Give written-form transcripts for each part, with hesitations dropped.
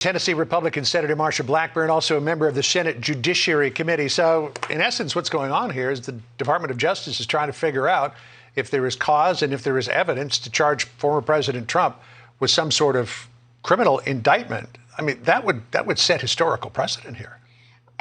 Tennessee Republican Senator Marsha Blackburn, also a member of the Senate Judiciary Committee. So, in essence, what's going on here is the Department of Justice is trying to figure out if there is cause and if there is evidence to charge former President Trump with some sort of criminal indictment. I mean, that would set historical precedent here.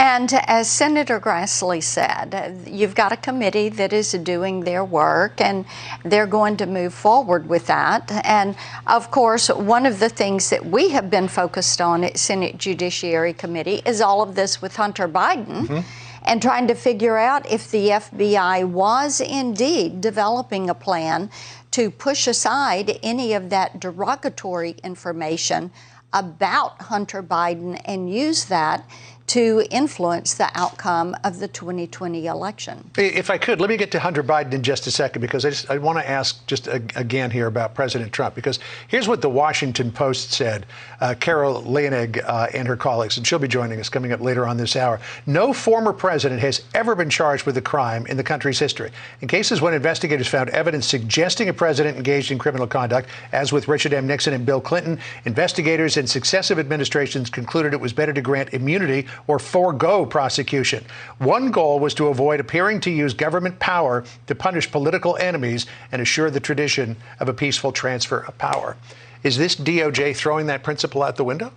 And as Senator Grassley said, you've got a committee that is doing their work, and they're going to move forward with that. And of course, one of the things that we have been focused on at Senate Judiciary Committee is all of this with Hunter Biden and trying to figure out if the FBI was indeed developing a plan to push aside any of that derogatory information about Hunter Biden and use that to influence the outcome of the 2020 election. If I could, let me get to Hunter Biden in just a second, because I want to ask just again here about President Trump, because here's what the Washington Post said. Carol Leonig and her colleagues, and she'll be joining us coming up later on this hour. No former president has ever been charged with a crime in the country's history. In cases when investigators found evidence suggesting a president engaged in criminal conduct, as with Richard M. Nixon and Bill Clinton, investigators in successive administrations concluded it was better to grant immunity or forego prosecution. One goal was to avoid appearing to use government power to punish political enemies and assure the tradition of a peaceful transfer of power. Is this DOJ throwing that principle out the window?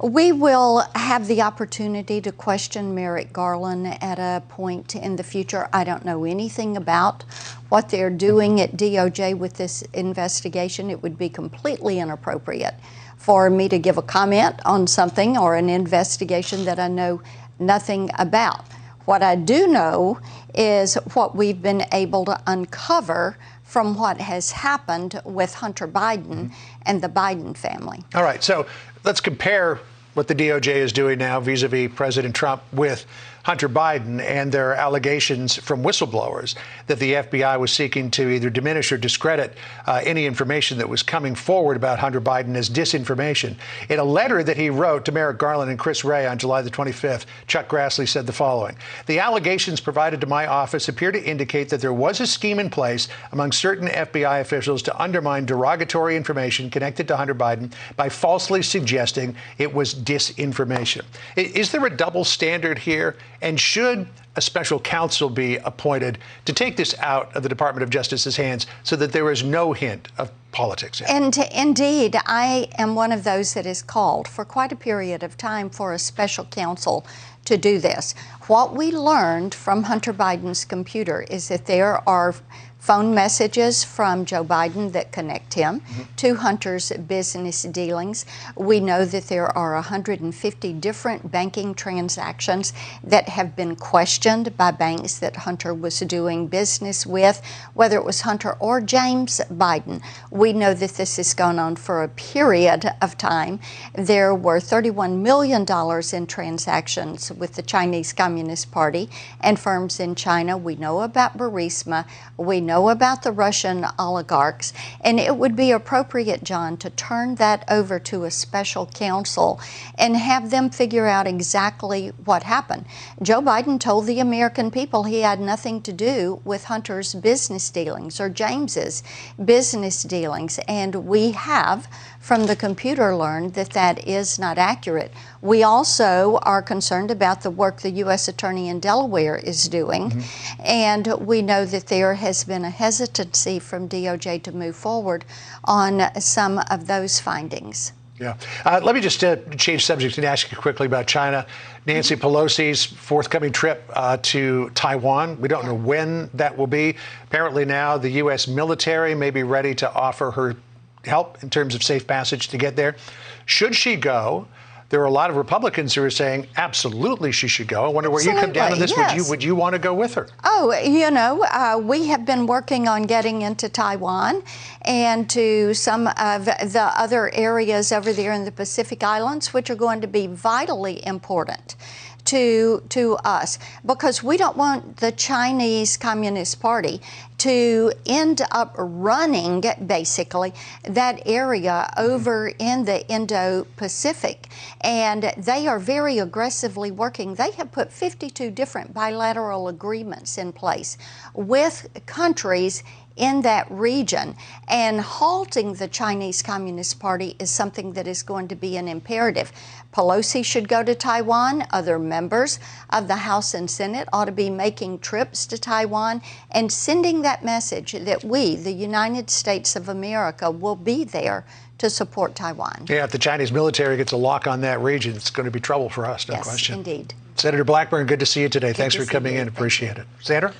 We will have the opportunity to question Merrick Garland at a point in the future. I don't know anything about what they're doing at DOJ with this investigation. It would be completely inappropriate for me to give a comment on something or an investigation that I know nothing about. What I do know is what we've been able to uncover from what has happened with Hunter Biden and the Biden family. All right, so let's compare what the DOJ is doing now vis-a-vis President Trump with Hunter Biden and their allegations from whistleblowers that the FBI was seeking to either diminish or discredit any information that was coming forward about Hunter Biden as disinformation. In a letter that he wrote to Merrick Garland and Chris Wray on July the 25th, Chuck Grassley said the following: "The allegations provided to my office appear to indicate that there was a scheme in place among certain FBI officials to undermine derogatory information connected to Hunter Biden by falsely suggesting it was disinformation." Is there a double standard here? And should a special counsel be appointed to take this out of the Department of Justice's hands so that there is no hint of politics? And indeed, I am one of those that has called for quite a period of time for a special counsel to do this. What we learned from Hunter Biden's computer is that there are phone messages from Joe Biden that connect him to Hunter's business dealings. We know that there are 150 different banking transactions that have been questioned by banks that Hunter was doing business with, whether it was Hunter or James Biden. We know that this has gone on for a period of time. There were $31 million in transactions with the Chinese Communist Party and firms in China. We know about Burisma. We know about the Russian oligarchs, and it would be appropriate, John, to turn that over to a special counsel and have them figure out exactly what happened. Joe Biden told the American people he had nothing to do with Hunter's business dealings or James's business dealings, and we have from the computer learned that that is not accurate. We also are concerned about the work the U.S. Attorney in Delaware is doing, and we know that there has been a hesitancy from DOJ to move forward on some of those findings. Yeah. Let me just change subjects and ask you quickly about China. Nancy Pelosi's forthcoming trip to Taiwan. We don't know when that will be. Apparently now the U.S. military may be ready to offer her help in terms of safe passage to get there. Should she go? There are a lot of Republicans who are saying absolutely she should go. I wonder where you come down on this. Yes. Would you want to go with her? Oh, you know, we have been working on getting into Taiwan and to some of the other areas over there in the Pacific Islands, which are going to be vitally important to us, because we don't want the Chinese Communist Party to end up running basically that area over in the Indo-Pacific. And they are very aggressively working. They have put 52 different bilateral agreements in place with countries in that region. And halting the Chinese Communist Party is something that is going to be an imperative. Pelosi should go to Taiwan. Other members of the House and Senate ought to be making trips to Taiwan and sending that message that we, the United States of America, will be there to support Taiwan. Yeah, if the Chinese military gets a lock on that region, it's going to be trouble for us, no question. Yes, indeed. Senator Blackburn, good to see you today. Thanks for coming in. Thank you. Appreciate it. Sandra?